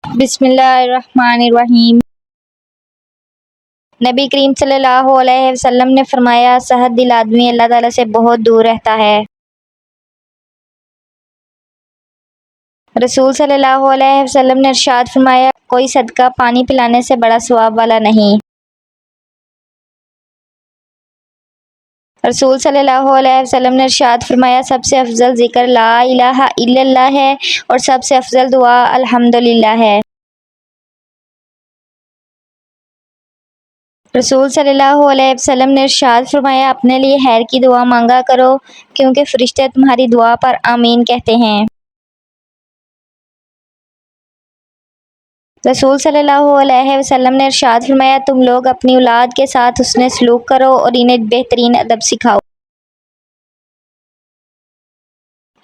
بسم اللہ الرحمن الرحیم۔ نبی کریم صلی اللہ علیہ وسلم نے فرمایا، صحت دل آدمی اللہ تعالیٰ سے بہت دور رہتا ہے۔ رسول صلی اللہ علیہ وسلم نے ارشاد فرمایا، کوئی صدقہ پانی پلانے سے بڑا ثواب والا نہیں۔ رسول صلی اللہ علیہ وسلم نے ارشاد فرمایا، سب سے افضل ذکر لا الہ الا اللہ ہے اور سب سے افضل دعا الحمدللہ ہے۔ رسول صلی اللہ علیہ وسلم نے ارشاد فرمایا، اپنے لیے خیر کی دعا مانگا کرو کیونکہ فرشتے تمہاری دعا پر آمین کہتے ہیں۔ رسول صلی اللہ علیہ وسلم نے ارشاد فرمایا، تم لوگ اپنی اولاد کے ساتھ حسن سلوک کرو اور انہیں بہترین ادب سکھاؤ۔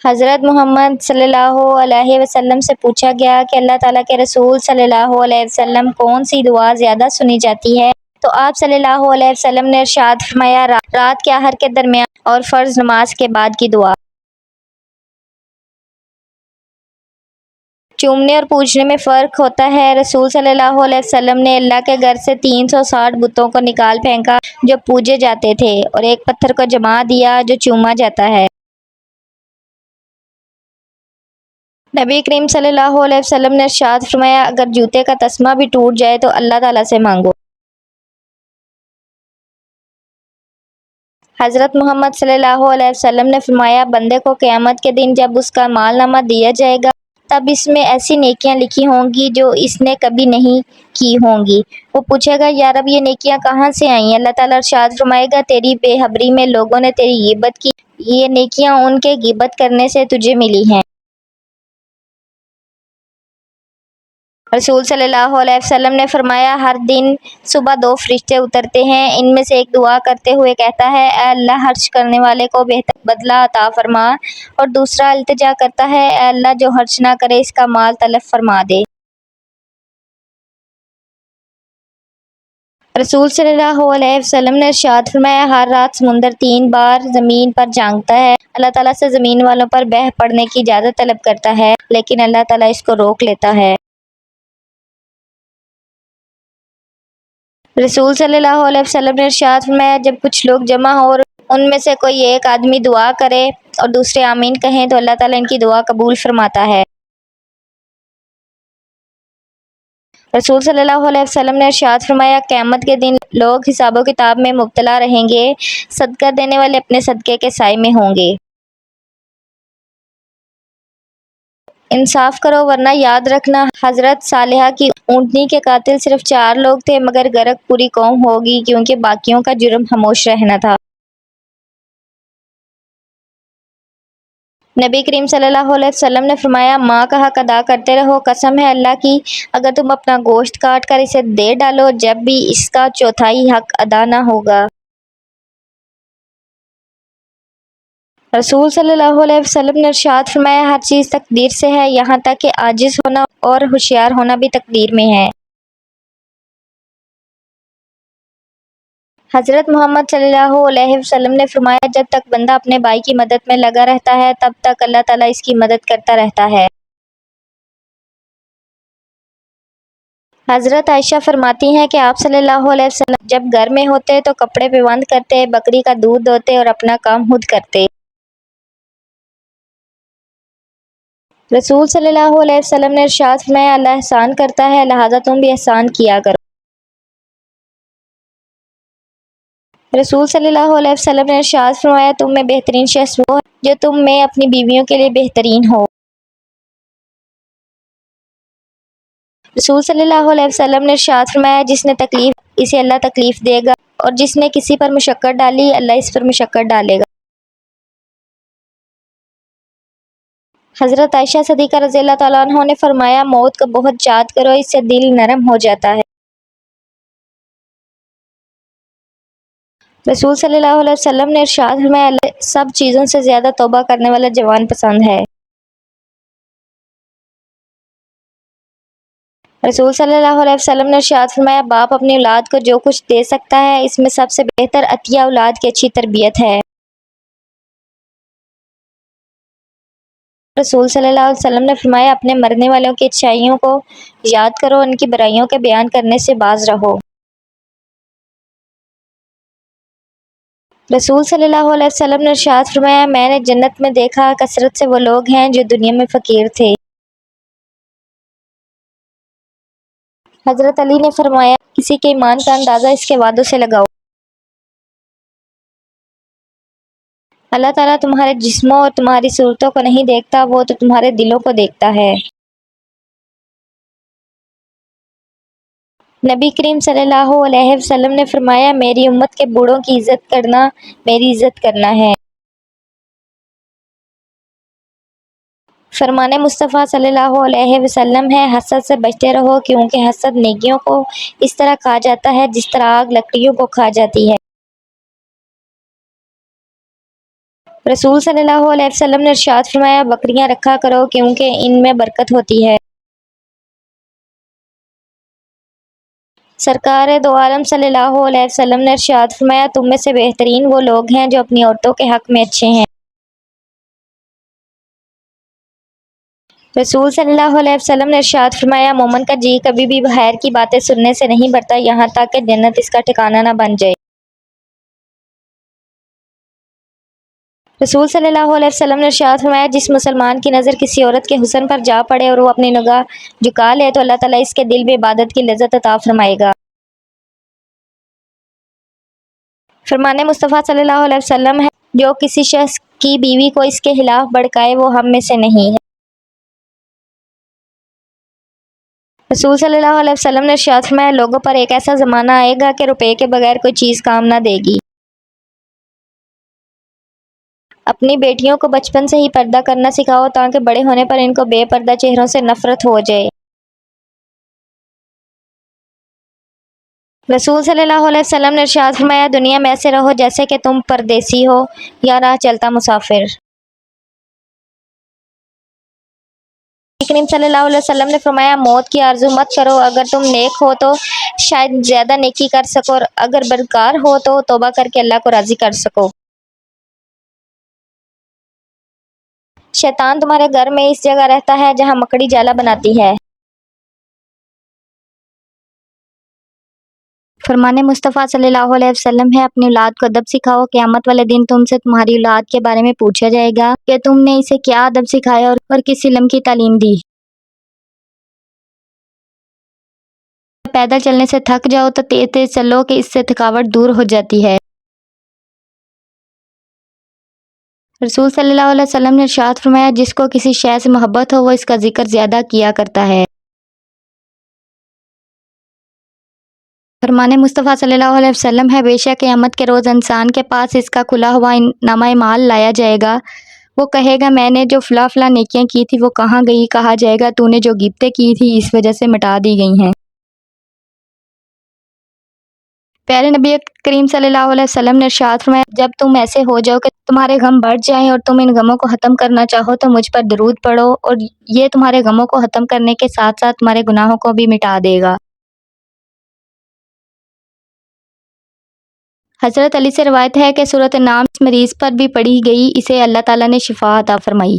حضرت محمد صلی اللہ علیہ وسلم سے پوچھا گیا کہ اللہ تعالیٰ کے رسول صلی اللہ علیہ وسلم کون سی دعا زیادہ سنی جاتی ہے؟ تو آپ صلی اللہ علیہ وسلم نے ارشاد فرمایا، رات کے آخر کے درمیان اور فرض نماز کے بعد کی دعا۔ چومنے اور پوجنے میں فرق ہوتا ہے۔ رسول صلی اللہ علیہ وسلم نے اللہ کے گھر سے 360 بتوں کو نکال پھینکا جو پوجے جاتے تھے اور ایک پتھر کو جما دیا جو چوما جاتا ہے۔ نبی کریم صلی اللہ علیہ وسلم نے ارشاد فرمایا، اگر جوتے کا تسمہ بھی ٹوٹ جائے تو اللہ تعالیٰ سے مانگو۔ حضرت محمد صلی اللہ علیہ وسلم نے فرمایا، بندے کو قیامت کے دن جب اس کا مال نامہ دیا جائے گا تب اس میں ایسی نیکیاں لکھی ہوں گی جو اس نے کبھی نہیں کی ہوں گی۔ وہ پوچھے گا، یا رب یہ نیکیاں کہاں سے آئیں؟ اللہ تعالیٰ ارشاد فرمائے گا، تیری بے خبری میں لوگوں نے تیری غیبت کی، یہ نیکیاں ان کے غیبت کرنے سے تجھے ملی ہیں۔ رسول صلی اللہ علیہ وسلم نے فرمایا، ہر دن صبح 2 فرشتے اترتے ہیں، ان میں سے ایک دعا کرتے ہوئے کہتا ہے، اے اللہ خرچ کرنے والے کو بہتر بدلہ عطا فرما، اور دوسرا التجا کرتا ہے، اے اللہ جو خرچ نہ کرے اس کا مال تلف فرما دے۔ رسول صلی اللہ علیہ وسلم نے ارشاد فرمایا، ہر رات سمندر 3 بار زمین پر جھانکتا ہے، اللہ تعالیٰ سے زمین والوں پر بہہ پڑنے کی اجازت طلب کرتا ہے، لیکن اللہ تعالیٰ اس کو روک لیتا ہے۔ رسول صلی اللہ علیہ وسلم نے ارشاد فرمایا، جب کچھ لوگ جمع ہو اور ان میں سے کوئی ایک آدمی دعا کرے اور دوسرے آمین کہیں تو اللہ تعالیٰ ان کی دعا قبول فرماتا ہے۔ رسول صلی اللہ علیہ وسلم نے ارشاد فرمایا، قیامت کے دن لوگ حساب و کتاب میں مبتلا رہیں گے، صدقہ دینے والے اپنے صدقے کے سائے میں ہوں گے۔ انصاف کرو ورنہ یاد رکھنا حضرت صالحہ کی اونٹنی کے قاتل صرف 4 لوگ تھے، مگر غرق پوری قوم ہوگی کیونکہ باقیوں کا جرم خاموش رہنا تھا۔ نبی کریم صلی اللہ علیہ وسلم نے فرمایا، ماں کا حق ادا کرتے رہو، قسم ہے اللہ کی اگر تم اپنا گوشت کاٹ کر اسے دے ڈالو جب بھی اس کا چوتھائی حق ادا نہ ہوگا۔ رسول صلی اللہ علیہ وسلم نے ارشاد فرمایا، ہر چیز تقدیر سے ہے، یہاں تک کہ عاجز ہونا اور ہوشیار ہونا بھی تقدیر میں ہے۔ حضرت محمد صلی اللہ علیہ وسلم نے فرمایا، جب تک بندہ اپنے بھائی کی مدد میں لگا رہتا ہے تب تک اللہ تعالیٰ اس کی مدد کرتا رہتا ہے۔ حضرت عائشہ فرماتی ہیں کہ آپ صلی اللہ علیہ وسلم جب گھر میں ہوتے تو کپڑے پہ بند کرتے، بکری کا دودھ دوتے اور اپنا کام خود کرتے۔ رسول صلی اللہ علیہ وسلم نے ارشاد فرمایا، اللہ احسان کرتا ہے لہذا تم بھی احسان کیا کرو۔ رسول صلی اللہ علیہ وسلم نے ارشاد فرمایا، تم میں بہترین شخص وہ ہے جو تم میں اپنی بیویوں کے لیے بہترین ہو۔ رسول صلی اللہ علیہ وسلم نے ارشاد فرمایا، جس نے تکلیف اسے اللہ تکلیف دے گا، اور جس نے کسی پر مشقت ڈالی اللہ اس پر مشقت ڈالے گا۔ حضرت عائشہ صدیقہ رضی اللہ تعالیٰ عنہ نے فرمایا، موت کو بہت یاد کرو، اس سے دل نرم ہو جاتا ہے۔ رسول صلی اللہ علیہ وسلم نے ارشاد فرمایا، اللہ سب چیزوں سے زیادہ توبہ کرنے والا جوان پسند ہے۔ رسول صلی اللہ علیہ وسلم نے ارشاد فرمایا، باپ اپنی اولاد کو جو کچھ دے سکتا ہے اس میں سب سے بہتر عطیہ اولاد کی اچھی تربیت ہے۔ رسول صلی اللہ علیہ وسلم نے فرمایا اپنے مرنے والوں کی اچھائیوں کو یاد کرو، ان کی برائیوں کے بیان کرنے سے باز رہو۔ رسول صلی اللہ علیہ وسلم نے ارشاد فرمایا میں نے جنت میں دیکھا کثرت سے وہ لوگ ہیں جو دنیا میں فقیر تھے۔ حضرت علی نے فرمایا کسی کے ایمان کا اندازہ اس کے وعدوں سے لگاؤ۔ اللہ تعالیٰ تمہارے جسموں اور تمہاری صورتوں کو نہیں دیکھتا، وہ تو تمہارے دلوں کو دیکھتا ہے۔ نبی کریم صلی اللہ علیہ وسلم نے فرمایا میری امت کے بوڑھوں کی عزت کرنا میری عزت کرنا ہے۔ فرمان مصطفیٰ صلی اللہ علیہ وسلم ہے حسد سے بچتے رہو، کیونکہ حسد نیکیوں کو اس طرح کھا جاتا ہے جس طرح آگ لکڑیوں کو کھا جاتی ہے۔ رسول صلی اللہ علیہ وسلم نے ارشاد فرمایا بکریاں رکھا کرو کیونکہ ان میں برکت ہوتی ہے۔ سرکار دو عالم صلی اللہ علیہ وسلم نے ارشاد فرمایا تم میں سے بہترین وہ لوگ ہیں جو اپنی عورتوں کے حق میں اچھے ہیں۔ رسول صلی اللہ علیہ وسلم نے ارشاد فرمایا مومن کا جی کبھی بھی خیر کی باتیں سننے سے نہیں بھرتا یہاں تک کہ جنت اس کا ٹھکانہ نہ بن جائے۔ رسول صلی اللہ علیہ وسلم نے ارشاد فرمایا جس مسلمان کی نظر کسی عورت کے حسن پر جا پڑے اور وہ اپنی نگاہ جھکا لے تو اللہ تعالیٰ اس کے دل میں عبادت کی لذت عطا فرمائے گا۔ فرمان مصطفیٰ صلی اللہ علیہ وسلم ہے جو کسی شخص کی بیوی کو اس کے خلاف بھڑکائے وہ ہم میں سے نہیں ہے۔ رسول صلی اللہ علیہ وسلم نے ارشاد فرمایا لوگوں پر ایک ایسا زمانہ آئے گا کہ روپے کے بغیر کوئی چیز کام نہ دے گی۔ اپنی بیٹیوں کو بچپن سے ہی پردہ کرنا سکھاؤ تاکہ بڑے ہونے پر ان کو بے پردہ چہروں سے نفرت ہو جائے۔ رسول صلی اللہ علیہ وسلم نے ارشاد فرمایا دنیا میں ایسے رہو جیسے کہ تم پردیسی ہو یا راہ چلتا مسافر۔ نبی کریم صلی اللہ علیہ وسلم نے فرمایا موت کی آرزو مت کرو، اگر تم نیک ہو تو شاید زیادہ نیکی کر سکو اور اگر بدکار ہو تو توبہ کر کے اللہ کو راضی کر سکو۔ شیطان تمہارے گھر میں اس جگہ رہتا ہے جہاں مکڑی جالا بناتی ہے۔ فرمان مصطفیٰ صلی اللہ علیہ وسلم ہے اپنی اولاد کو ادب سکھاؤ، قیامت والے دن تم سے تمہاری اولاد کے بارے میں پوچھا جائے گا کہ تم نے اسے کیا ادب سکھایا اور کس علم کی تعلیم دی۔ پیدل چلنے سے تھک جاؤ تو تیز تیز چلو کہ اس سے تھکاوٹ دور ہو جاتی ہے۔ رسول صلی اللہ علیہ وسلم نے ارشاد فرمایا جس کو کسی شے سے محبت ہو وہ اس کا ذکر زیادہ کیا کرتا ہے۔ فرمان مصطفیٰ صلی اللہ علیہ وسلم ہے بے شک قیامت کے روز انسان کے پاس اس کا کھلا ہوا نامہ اعمال لایا جائے گا، وہ کہے گا میں نے جو فلاں فلاں نیکیاں کی تھی وہ کہاں گئی؟ کہا جائے گا تو نے جو غیبتیں کی تھی اس وجہ سے مٹا دی گئی ہیں۔ پیارے نبی کریم صلی اللہ علیہ وسلم نے ارشاد فرمایا جب تم ایسے ہو جاؤ کہ تمہارے غم بڑھ جائیں اور تم ان غموں کو ختم کرنا چاہو تو مجھ پر درود پڑھو اور یہ تمہارے غموں کو ختم کرنے کے ساتھ ساتھ تمہارے گناہوں کو بھی مٹا دے گا۔ حضرت علی سے روایت ہے کہ سورۃ النام اس مریض پر بھی پڑھی گئی، اسے اللہ تعالیٰ نے شفا عطا فرمائی۔